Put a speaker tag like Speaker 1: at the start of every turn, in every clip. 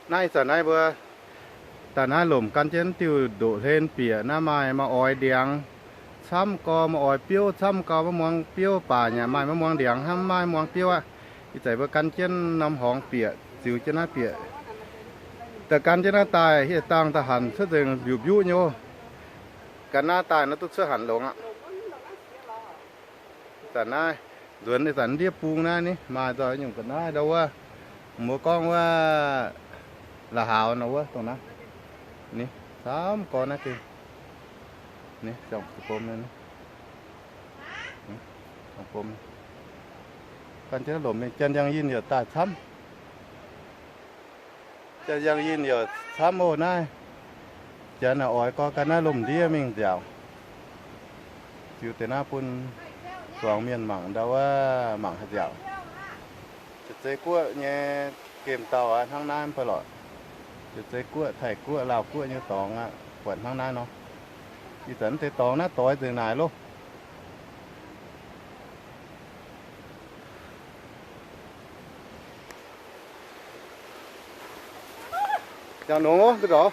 Speaker 1: nay giờ nay vừa ta na lùm căn chén tiêu đổ lên bìa na mai mà ỏi điang xăm co mà ỏi piêu xăm co mà muang piêuป่าnhà mai mà muang điang ham mai muang piêu àอีใจว่ากันเช่นน้ำหองเปียสิวเจ้าหน้าเปียแต่กันเจ้าหน้าตายที่ต่างทหารเสื่อมอยู่ยุ่โยกันหน้าตายนั่นตุ๊กเสื่อหันหลงอ่ะแต่หน้าส่วนในสันเรียบปูงหน้านี่มาต่ออย่างกันหน้าเดาว่าหมูกล้องว่าละหาวนะว่าตรงนั้นนี่สามก้อนนะคือนี่สองปมนั่นนี่สองปมกันเจ้าหลมเนี่ยจันยังยินอยู่ตาช้ำจันยังยินอยู่ช้ำโอ้นายจันอ่อยก็กันหน้าลมดีมิ่งเดียวอยู่แต่หน้าปุ่นสองเมียนหมั่งเดาว่าหมั่งหัดเดียวจะเจ๊กั้วเนี่ยเกมเต่าอ่ะทั้งน้ำไปหลอดจะเจ๊กั้วไถ่กั้วลาวกั้วnhư tòngอ่ะปวดทั้งน้ำเนาะอีสันเตตองน้าต่อยtừไหนลูกchào nó được rồi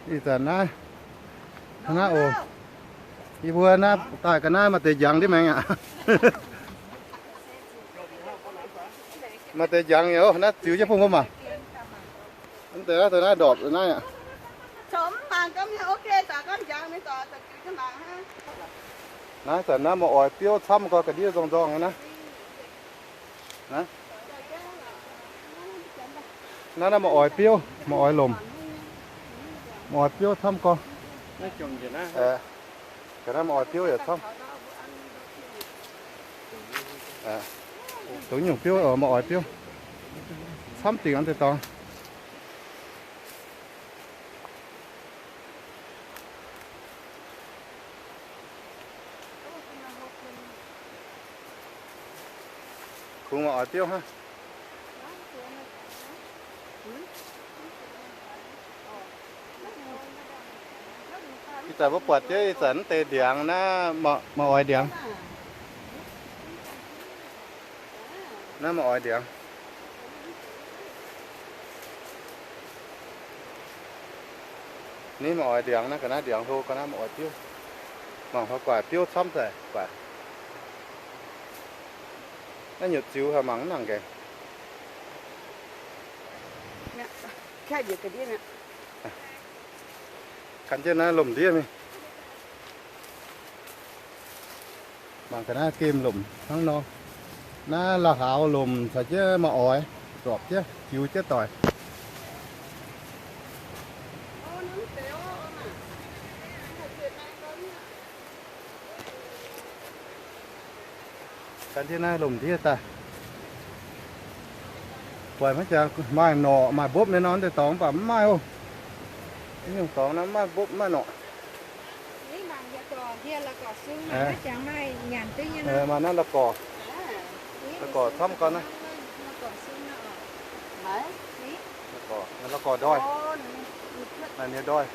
Speaker 1: đi tận na na ồ đi vừa na tại cái na mà tề giang đi mày ạ mà tề giang nhiều na chịu chứ không mà anh tề từ na đọt từ na ạ
Speaker 2: sớm mà có ok ta có giang mới ta chịu cho nàng ha
Speaker 1: na tận na mà ỏi tiêu thăm coi cái đi rong rong này na nó là một ỏi piêu, một ỏi lùm, một ỏi piêu thăm con.
Speaker 3: Nó trồng gì nó?
Speaker 1: Cái đó một ỏi piêu ở thăm. Tối nhiều piêu ở một ỏi piêu. Thăm tiền ăn thì to. Cũng một ỏi piêu ha. Tại bố quạt chứ dẫn tê điện nó mà ỏi điện nó mà ỏi điện ní mà ỏi điện nó cái nó điện thôi cái nó mà ỏi tiêu mà họ quả tiêu xong rồi quả nó nhật chiếu hà mắng nàng kìa
Speaker 2: cái gì cái đi nè
Speaker 1: cắn trên nó lùm đi mi bằng cái nó kim lùm thắng non nó là hào lùm phải chứ mà ỏi gọt chứ chiếu chết tỏi cắn trên nó lùm đi ta quay mấy cha mai nọ mai bốp nên nó để tóm và mai không nhưng có nó mà bốp mà nọ mà nó là cỏ thăm con này nó là cỏ đôi là nhiều đôi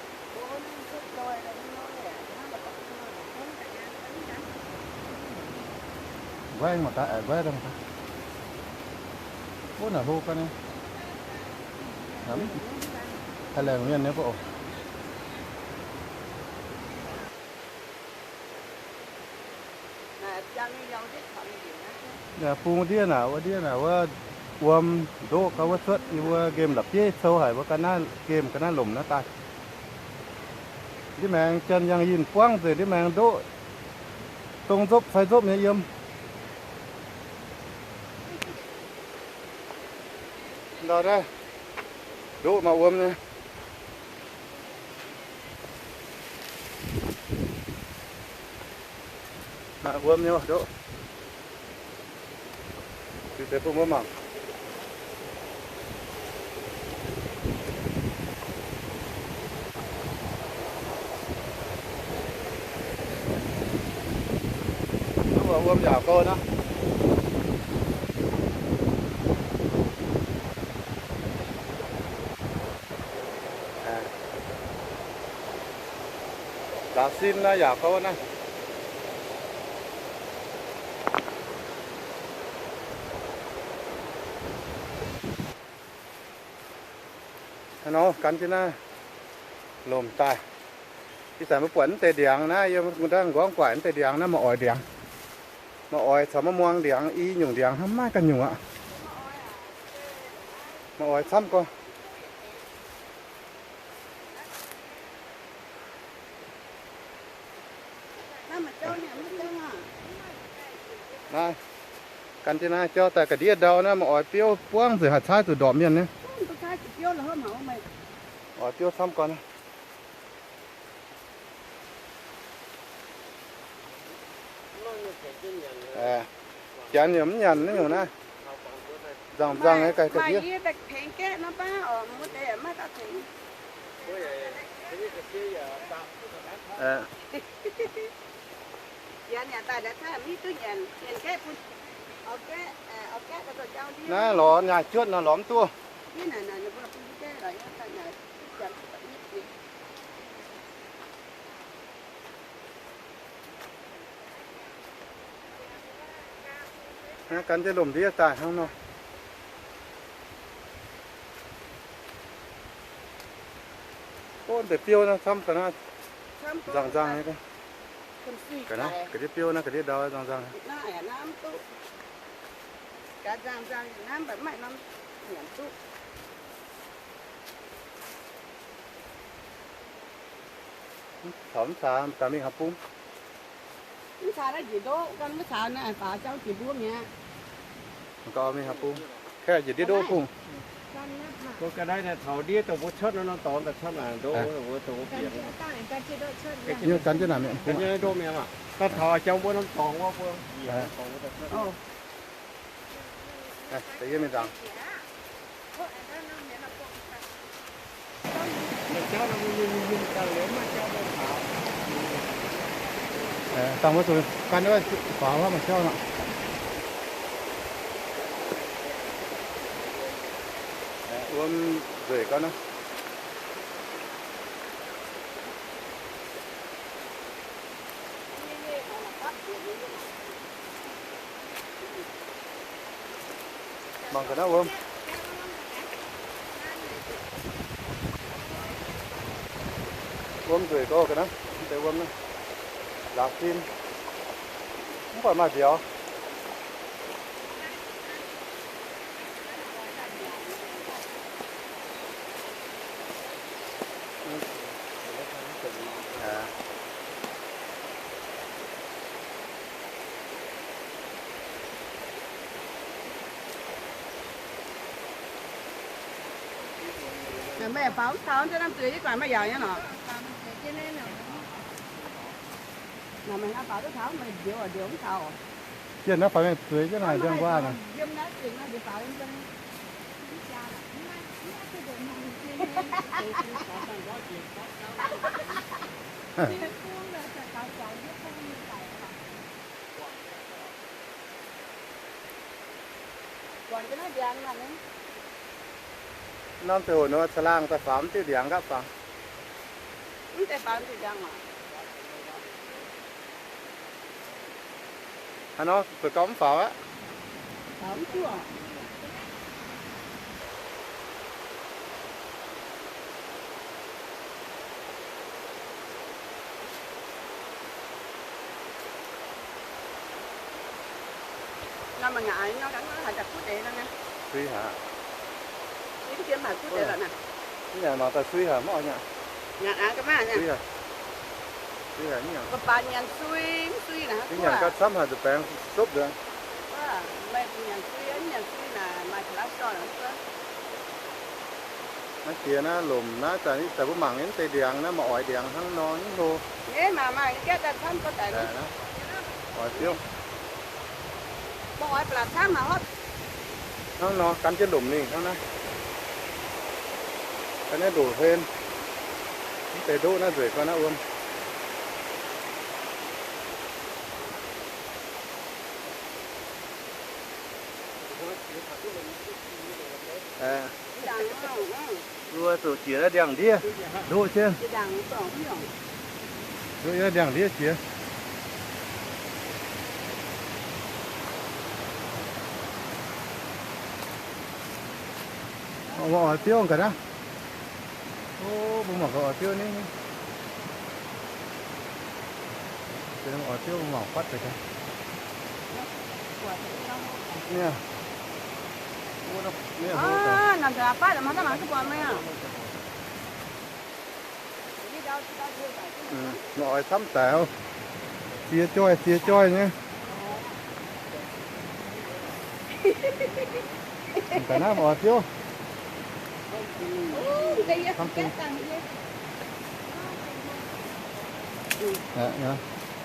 Speaker 1: với mà ta ở với đâu mà ta bố là hô con này lắm hay là nguyên nếu bộ phun đi nàoว่าอวมโดเขาว่าสดอยู่ว่าเกมหลับเย้เท่าไหร่ว่ากันน่าเกมกันน่าหล่มน่าตายที่แมงจันยังยินกว้างเลยที่แมงโดตรงซบไฟซบเนี่ยยมรอได้โดมาอวมเนี่ยมาอวมเนี่ยโดคือแต่พวกมันมั่งnó vào ôm dạo cô đó đã xin là dạo cô này nó cắn chứ na lồm tài cái sản phẩm tê điàng na yêu người ta gõ quả tê điàng na mà ỏi điàng mà ỏi sao mà muang điàng y nhung điàng hăm mai cả nhung ạ mà ỏi xăm coi này cắn chứ na cho tại cái đĩa đầu na mà ỏi tiêu quăng rồi hạt trái từ đỏ miền nữa ỏi tiêu xăm con chán nhấm nhằn đấy nhiều na răng ấy cái kia na lò nhà chuột nó lõm tua cắn cái lùm đĩa tài không nó ôn để tiêu nó xăm cái nó răng ấy cái nó cái đĩa tiêu nó cái đĩa đau răng
Speaker 2: cả răng nám bởi mày năm nhảm tụ
Speaker 1: thấm xa ta mình học bún
Speaker 2: cái xà đó gì đó con cái xà này phải cháu chỉ buông nha
Speaker 1: có mình học bún cái gì đi đô bún
Speaker 3: cái đây là thầu đĩa tàu bút chốt nó tóm là chốt là đô của tàu bút biển
Speaker 1: như cắn chứ nào miệng
Speaker 3: cái như đô miệng à ta thò trong bút nó tóm quá phương
Speaker 1: thấy cái mình rằng
Speaker 3: cháu nó mình cần nếu mà cháu nó thảo
Speaker 1: tăng mất rồi cắn nữa phá quá mà cho nó uống rưỡi con nó bằng cái đó ôm rưỡi có cái đó để ôm nó lạc tim không phải mà dẻo
Speaker 2: mẹ pháo tháo cho năm tưới chứ còn bây giờ nhá nó mà mình ăn pháo nó tháo mà điều ở điều không tháo
Speaker 1: chuyện nó phải tưới cái này đêm qua này
Speaker 2: còn cái nó vàng là
Speaker 1: năm từ hồi nó lang ta phám tiêu điáng gấp vào
Speaker 2: không thể bán thì vàng mà
Speaker 1: nó phải cắm pháo á
Speaker 2: pháo chưa mà ngại nó gắn nó thành đặt cút đệ đó nè
Speaker 1: suy hả
Speaker 2: cái kia mà cút đệ là nè
Speaker 1: cái nhà mà ta suy hả mọi nhà
Speaker 2: nhà ăn cái má nha
Speaker 1: suy hả nhỉ
Speaker 2: có ba nhà suy là
Speaker 1: cái nhà cắt sắm hả được bèn súp được
Speaker 2: mấy nhà suy là mai phải lát cho nữa
Speaker 1: nó kia nó lùm nó tại bữa mảng đến tây điàng nó mà ỏi điàng hăng nó những đồ
Speaker 2: thế mà cái ta thăm có tại đó
Speaker 1: ỏi tiêu
Speaker 2: mọi là thăm mà hết
Speaker 1: nó cắn trên lùm này nó cái này đủ thêm tây đỗ nó rưỡi con nó ôm Rùa tổ chỉ là đèn đĩa đỗ trên rồi là đèn đĩa chia họ tiêu cả đó โอ้บุ้งหมอกก็ออกเที่ยวนี่เป็นออกเที่ยวบุ้งหมอกพัดไปกันเนี่ยโอ้เนี่ย
Speaker 2: อ่านั่นจะป้าแต่มันต้องมาทุกวันไหมอ่ะ
Speaker 1: nói sắm tẹo chia choi nhé cả na mò thiếu dạ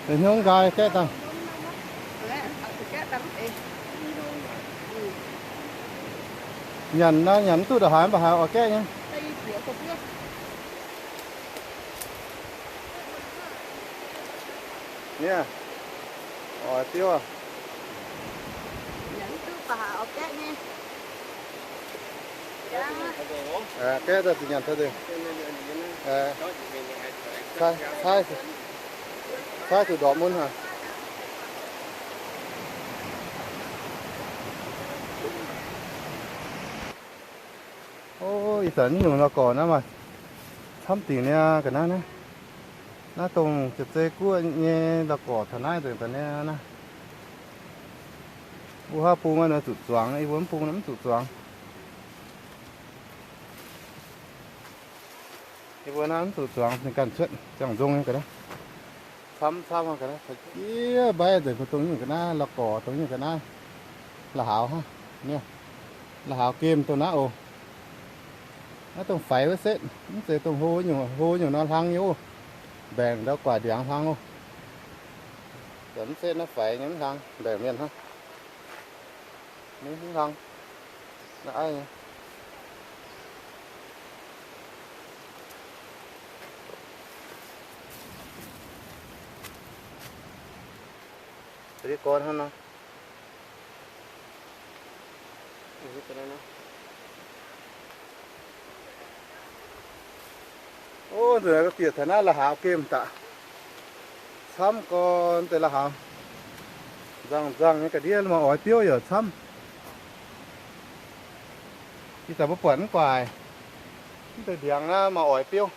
Speaker 1: thì hướng gai cái tao nhận tôi đã hỏi bà hỏi ở cái nhé nha tiêu à
Speaker 2: nhận trước bà ok nha
Speaker 1: cái đó thì nhận thôi đi sai từ đó muốn hả ôi sẵn nhiều nó còn nữa mà thăm tiền nha cái này nó tùng chụp dây cua nghe là cỏ thằng này từ tận này nè u ha pu mà nó tụt choáng ấy vốn pu nó tụt choáng cái vốn nó tụt choáng thì cần chuyện chẳng dùng cái đó thăm mà cái đó phải kia bay từ cái tùng như cái na là cỏ tùng như cái na là hảo ha nha là hảo kim tôi nó ồ nó tùng phải với sét nó từ tùng hô nhiều nó hăng nhiều bèn đó quả điện thang luôn dẫn xe nó phải nhắm thang để miền ha những thang là ai nhỉ? Cái con hơn nó ô rồi cái tiệt thế nào là hảo kim tạ xăm con tên là hảo răng những cái đĩa mà ói tiêu ở xăm khi ta bớt quẩn quài từ điàng mà ói tiêu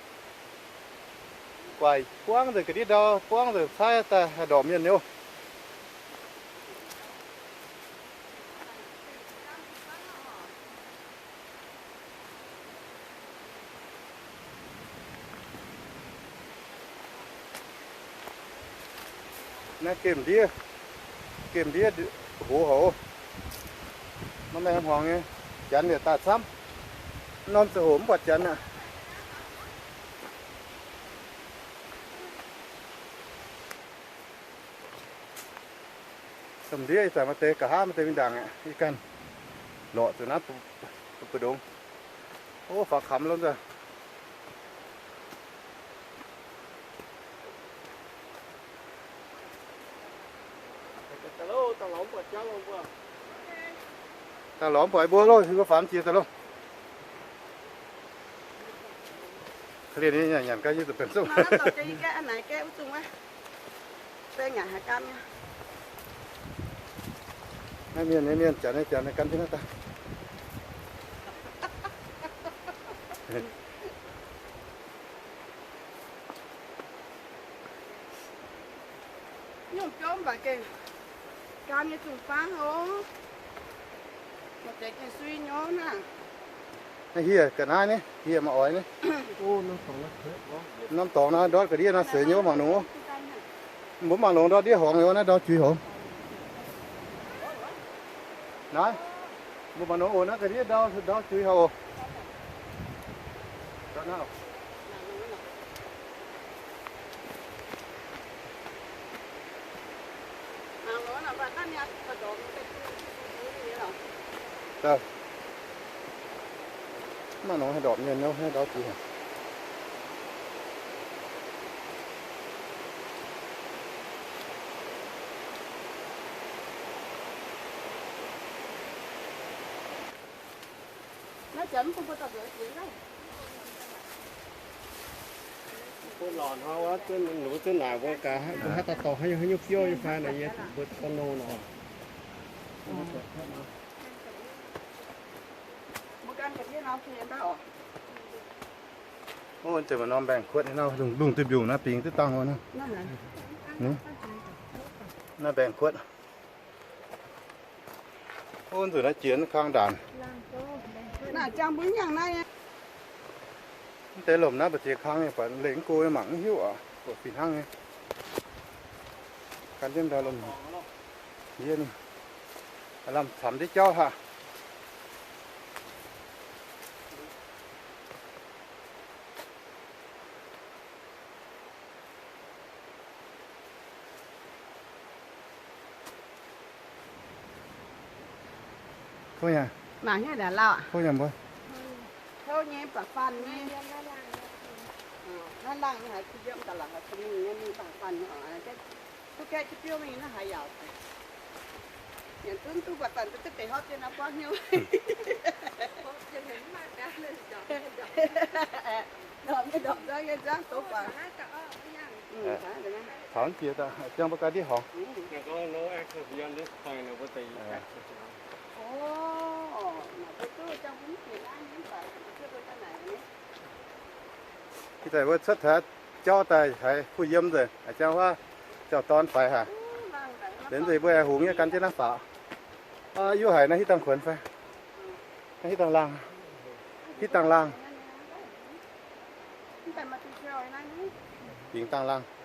Speaker 1: quài quăng rồi cái đĩa đó quăng rồi sai ta đỏ miền nhau nó kiểm đĩa hổ hổ nó này hoàng nghe chắn để ta sắm non sẽ hổm quạt chắn à tầm đĩa tại mà tê cả hai mà tê bên đằng ạ đi căn lọ từ nát từ đúng ô phá khắm luôn rồi ta lõm phải bố luôn, có phán chia ta luôn. Thế nên nhà nhàn cái như tụi cần sung.
Speaker 2: Mà nó tỏ cho cái anh này cái sung á, cái nhà hạt cam nha.
Speaker 1: Hai miền chả này cắn thế nào ta.
Speaker 2: Nhưng chôm bà kì, cam như sung phán hố. Một cái suy nhó nè.
Speaker 1: Này hìa cả nai này, hìa mà ói này. Năm tỏ nó đó cái đĩa nó sửa nhớ mà nó. Muốn mà nó đó đĩa hỏng nó đó chui hỏng. Nói. Muốn mà nó ổn nó cái đĩa đó chui hỏng. Đó nào. Đâu? Mà nó hay đọt nhìn đâu, hay đó chị hả?
Speaker 2: Nó chấm không có tập rửa chuyện đâu.
Speaker 3: Cô lòn hoa tên nụ tên nào có cả hát ta tỏ hay nhúc vô như pha này vậy bớt con nô nọ
Speaker 2: Một cân cái nào thì em bảo
Speaker 1: โอ้จะมานอนแบ่งขวดให้เราลุงติดอยู่นะปิงติดตังเอานะ
Speaker 2: นั่นแหละ
Speaker 1: นี่น่าแบ่งขวดโอ้ถือนะเจียนข้างด่าน
Speaker 2: น่าจังบึ้งอย่างไร
Speaker 1: แต่ลมนะประเทศข้างเนี่ยฝันเหล็งกูหมังหิ้วอ่ะปวดปีนห้างไงการเล่นดาวลมเย็นลำทำที่เจ้าฮะเขาอย่าง
Speaker 2: mà như là lao ạ
Speaker 1: เขาอย่างบ่
Speaker 2: theo nhé bà phan nhé nó lăng như hay khi dưỡng cả là cái mình nhé mình bà phan nhỏ cái cái tiêu mình nó hay giàu nhận tướng tu bà tần tôi tích hót cho nó quá nhiêu đọc cái đọc ra cái rác tốt bà
Speaker 1: thảo chia ta chẳng bao cái đi họ
Speaker 3: แล้วก็โน้แอคเซอร์ยอนดิสไฟนะว่าตี
Speaker 2: ồ mà tôi trong những chuyện anh những bà chưa tôi cái này nhé
Speaker 1: ที่แต่ว่าสุดท้ายเจ้าตายใช้ผู้เยี่ยมเลยอาจารย์ว่าเจ้าตอนไปฮะเดินไปเบื่อหูเงี้ยกันเจ้าหน้าสาวอยู่ไหนนะที่ตังขวนไปที่ตังล่างที่ตังล่าง
Speaker 2: แต่มาตีเชียวไอ้นั่นนี่
Speaker 1: ปิงตังล่าง
Speaker 2: เ